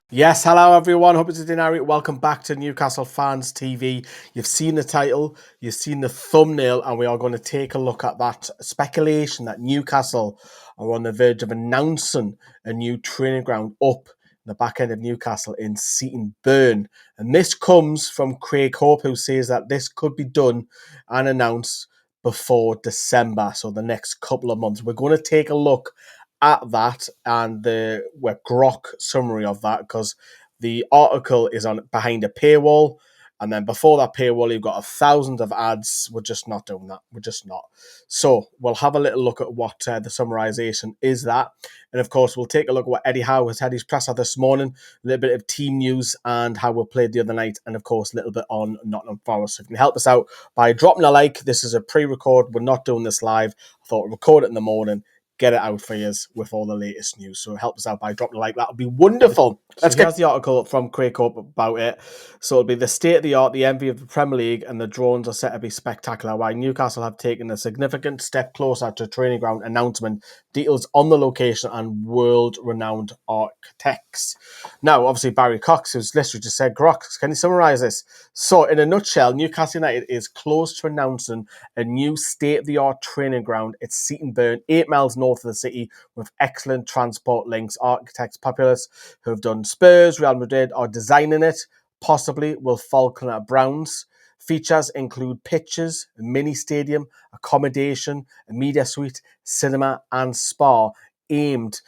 Yes, hello everyone. Hope it's doing alright. Welcome back to Newcastle Fans TV. You've seen the title, you've seen the thumbnail, and we are going to take a look at that speculation that Newcastle are on the verge of announcing a new training ground up in the back end of Newcastle in Seaton Burn. And this comes from Craig Hope, who says that this could be done and announced before December, so the next couple of months. We're going to take a look at that and the grok summary of that, because the article is on behind a paywall, and then before that paywall you've got 1,000 of ads. We're just not doing that. We're just not. So we'll have a little look at what the summarization is that, and of course we'll take a look at what Eddie Howe has had his presser this morning, a little bit of team news and how we played the other night, and of course a little bit on Nottingham Forest. So if you can help us out by dropping a like. This is a pre-record. We're not doing this live. I thought I'd record it in the morning, get it out for you with all the latest news. So help us out by dropping a like. That would be wonderful. Let's get the article from Craig Hope about it. So it'll be the state of the art, the envy of the Premier League, and the drones are set to be spectacular. Why Newcastle have taken a significant step closer to training ground announcement, details on the location, and world-renowned architects. Now, obviously, Barry Cox, who's literally just said, Cox, can you summarise this? So, in a nutshell, Newcastle United is close to announcing a new state-of-the-art training ground at Seaton Burn, 8 miles north of the city, with excellent transport links. Architects Populous, who have done Spurs, Real Madrid, are designing it, possibly with Falconer Browns. Features include pitches, a mini stadium, accommodation, a media suite, cinema, and spa, aimed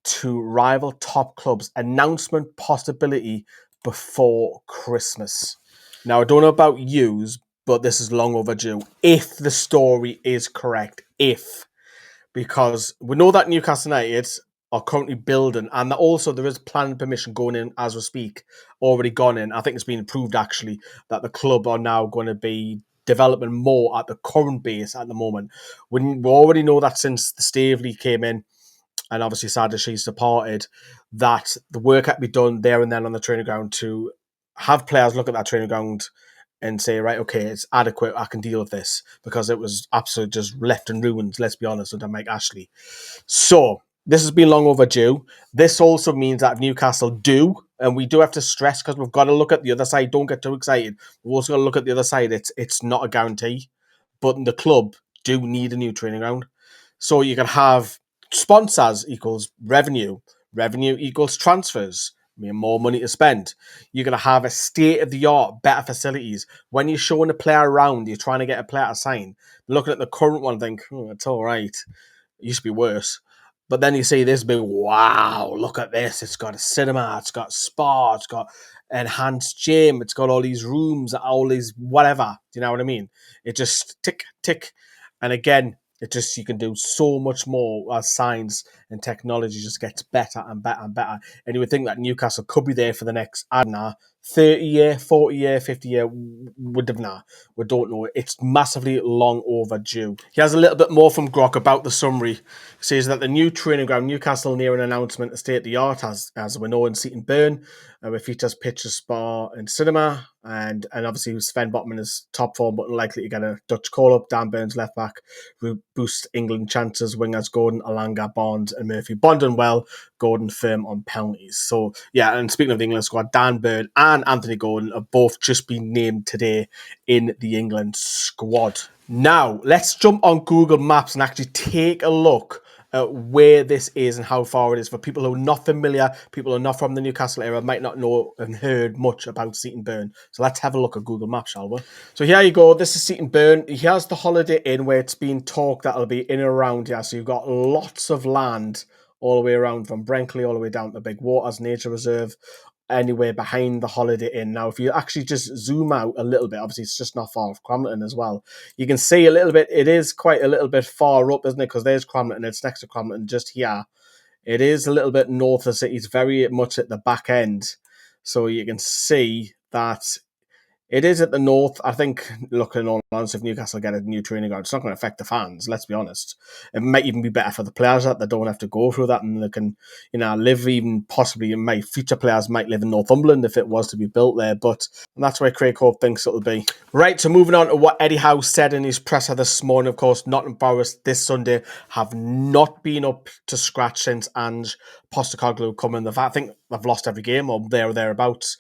to rival top clubs. Announcement possibility before Christmas. Now, I don't know about yous, but this is long overdue. If the story is correct, because we know that Newcastle United are currently building, and that also there is planning permission going in as we speak, already gone in. I think it's been approved actually that the club are now going to be developing more at the current base at the moment. We already know that since the Stavely came in, and obviously sadly she's departed, that the work had to be done there and then on the training ground to have players look at that training ground and say, right, okay, it's adequate, I can deal with this, because it was absolutely just left in ruins, let's be honest, under Mike Ashley. So this has been long overdue. This also means that Newcastle do, and we do have to stress, because we've got to look at the other side. Don't get too excited. We've also got to look at the other side. It's not a guarantee, but the club do need a new training ground. So you can have sponsors equals revenue, revenue equals transfers, more money to spend. You're going to have a state-of-the-art, better facilities. When you're showing a player around, you're trying to get a player to sign, looking at the current one, think, it's all right. It used to be worse. But then you see this big, wow, look at this. It's got a cinema, it's got spa, it's got enhanced gym, it's got all these rooms, all these whatever. Do you know what I mean? It just tick, tick. And again, it just, you can do so much more as science and technology just gets better and better and better. And you would think that Newcastle could be there for the next, I don't know, 30 year, 40 year, 50 year, would have nah. We don't know. It's massively long overdue. He has a little bit more from Grok about the summary. He says that the new training ground, Newcastle, near an announcement of state of the art, as we know, in Seaton Burn, where features pitches, spa, and cinema. And obviously Sven Botman is top form, but unlikely to get a Dutch call-up. Dan Burns left back who boost England chances. Wingers Gordon, Alanga, Barnes, and Murphy bonding well. Gordon firm on penalties. So yeah, and speaking of the England squad, Dan Burn and Anthony Gordon have both just been named today in the England squad. Now let's jump on Google Maps and actually take a look at where this is and how far it is, for people who are not familiar, people who are not from the Newcastle area, might not know and heard much about Seaton Burn. So let's have a look at Google Maps, shall we? So here you go. This is Seaton Burn. Here's the Holiday Inn, where it's been talked that it'll be in and around here. So you've got lots of land all the way around, from Brenkley all the way down to Big Waters Nature Reserve, anywhere behind the Holiday Inn. Now, if you actually just zoom out a little bit, obviously it's just not far off Cramlington as well. You can see a little bit, it is quite a little bit far up, isn't it? Because there's Cramlington, it's next to Cramlington just here. It is a little bit north of the city. It's very much at the back end. So you can see that It is at the north. I think, look, in all honesty, if Newcastle get a new training ground, it's not going to affect the fans, let's be honest. It might even be better for the players that they don't have to go through that and they can, live even possibly, future players might live in Northumberland if it was to be built there. But that's where Craig Hope thinks it'll be. Right, so moving on to what Eddie Howe said in his presser this morning. Of course, Nottingham Forest this Sunday have not been up to scratch since Ange Postecoglou come in. I think they've lost every game or there or thereabouts.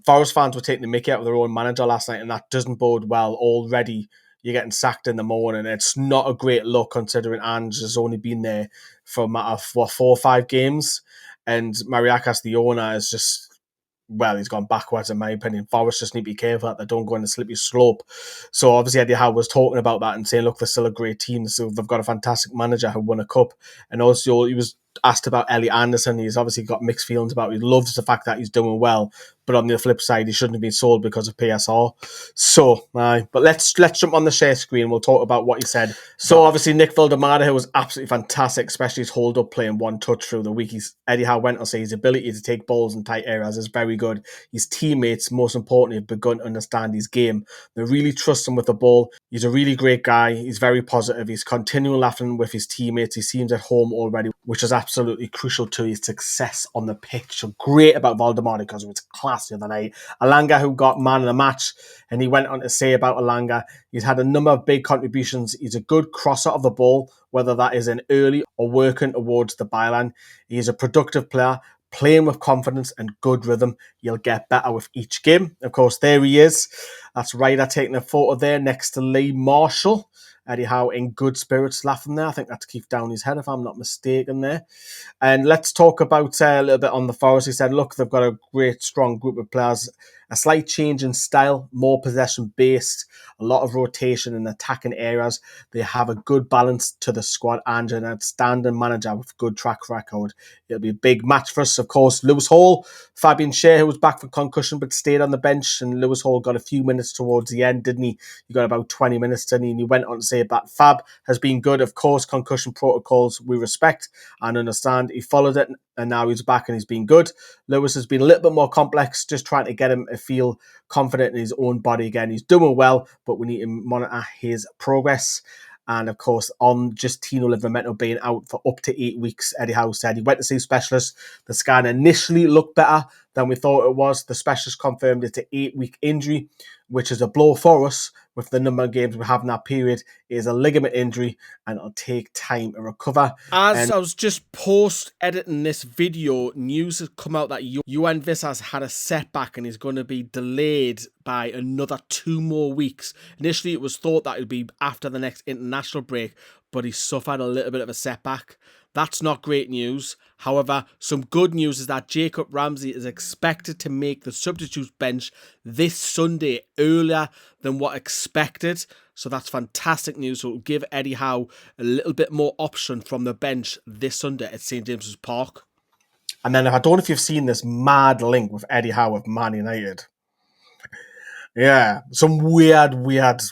Forest fans were taking the mickey out of their own manager last night, and that doesn't bode well. Already, you're getting sacked in the morning. It's not a great look considering Ange has only been there for a matter of 4 or 5 games, and Mariakas, the owner, is just, well, he's gone backwards in my opinion. Forest just need to be careful that they don't go in a slippery slope. So obviously Eddie Howe was talking about that and saying, look, they're still a great team. So they've got a fantastic manager who won a cup. And also he was asked about Elliot Anderson. He's obviously got mixed feelings about it. He loves the fact that he's doing well. But on the flip side, he shouldn't have been sold because of PSR. So, but let's jump on the share screen. We'll talk about what he said. So obviously Nick Vildemada, who was absolutely fantastic, especially his hold-up playing one touch through the week. Eddie Howe went on to say his ability to take balls in tight areas is very good. His teammates, most importantly, have begun to understand his game. They really trust him with the ball. He's a really great guy. He's very positive. He's continually laughing with his teammates. He seems at home already, which is absolutely crucial to his success on the pitch. So great about Valdemar because it was class the other night. Alanga, who got man of the match, and he went on to say about Alanga, he's had a number of big contributions. He's a good crosser of the ball, whether that is in early or working towards the byline. He's a productive player, playing with confidence and good rhythm. You'll get better with each game. Of course, there he is. That's Ryder taking a photo there next to Lee Marshall. Eddie Howe in good spirits laughing there. I think that's Keith Downey's head, if I'm not mistaken there. And let's talk about a little bit on the Forest. He said, look, they've got a great, strong group of players. A slight change in style, more possession-based, a lot of rotation in attacking areas. They have a good balance to the squad and an outstanding manager with good track record. It'll be a big match for us. Of course, Lewis Hall, Fabian Schär, who was back for concussion but stayed on the bench, and Lewis Hall got a few minutes towards the end, didn't he? He got about 20 minutes, didn't he? And he went on to say that Fab has been good. Of course, concussion protocols we respect and understand. He followed it, and now he's back and he's been good. Lewis has been a little bit more complex, just trying to get him to feel confident in his own body again. He's doing well, but we need to monitor his progress. And of course, on just Tino Livramento being out for up to 8 weeks, Eddie Howe said he went to see specialists. The scan initially looked better than we thought it was. The specialist confirmed it's an 8-week injury, which is a blow for us with the number of games we have in that period. It is a ligament injury and it'll take time to recover. As I was just post-editing this video, news has come out that UN Visas had a setback and is going to be delayed by another 2 more weeks. Initially, it was thought that it would be after the next international break, but he suffered a little bit of a setback. That's not great news. However, some good news is that Jacob Ramsey is expected to make the substitute bench this Sunday earlier than what expected. So that's fantastic news. So it'll give Eddie Howe a little bit more option from the bench this Sunday at St James's Park. And then I don't know if you've seen this mad link with Eddie Howe of Man United. Yeah, some weird,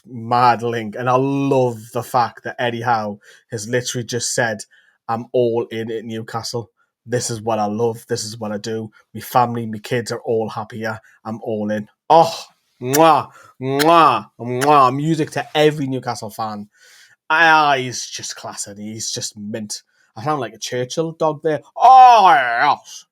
mad link. And I love the fact that Eddie Howe has literally just said, I'm all in at Newcastle. This is what I love. This is what I do. My family, my kids are all happier. I'm all in. Oh, mwah, mwah, mwah. Music to every Newcastle fan. He's just class, and he's just mint. I sound like a Churchill dog there. Oh, yes.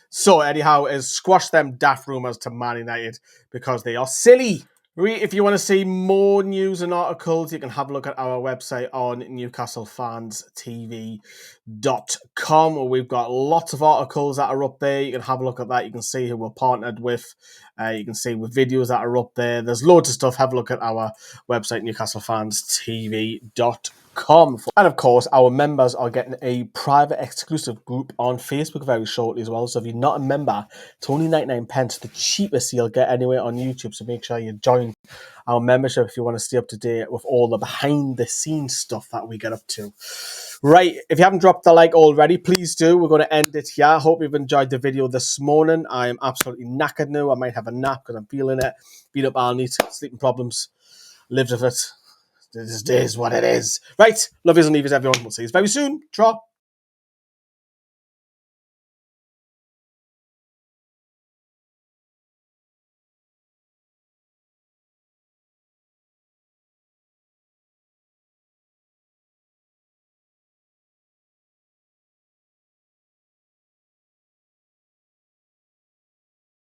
So Eddie Howe has squashed them daft rumours to Man United because they are silly. If you want to see more news and articles, you can have a look at our website on newcastlefanstv.com, where we've got lots of articles that are up there. You can have a look at that. You can see who we're partnered with. You can see with videos that are up there. There's loads of stuff. Have a look at our website, newcastlefanstv.com. And of course, our members are getting a private exclusive group on Facebook very shortly as well. So if you're not a member, it's only 99 pence, the cheapest you'll get anywhere on YouTube. So make sure you join our membership if you want to stay up to date with all the behind the scenes stuff that we get up to. Right, if you haven't dropped the like already, please do. We're going to end it here. I hope you've enjoyed the video this morning. I am absolutely knackered now. I might have a nap because I'm feeling it. Been up all night, sleeping problems, lived with it. This is what it is. Right, love yous and leave yous, everyone. We'll see you very soon. Tra.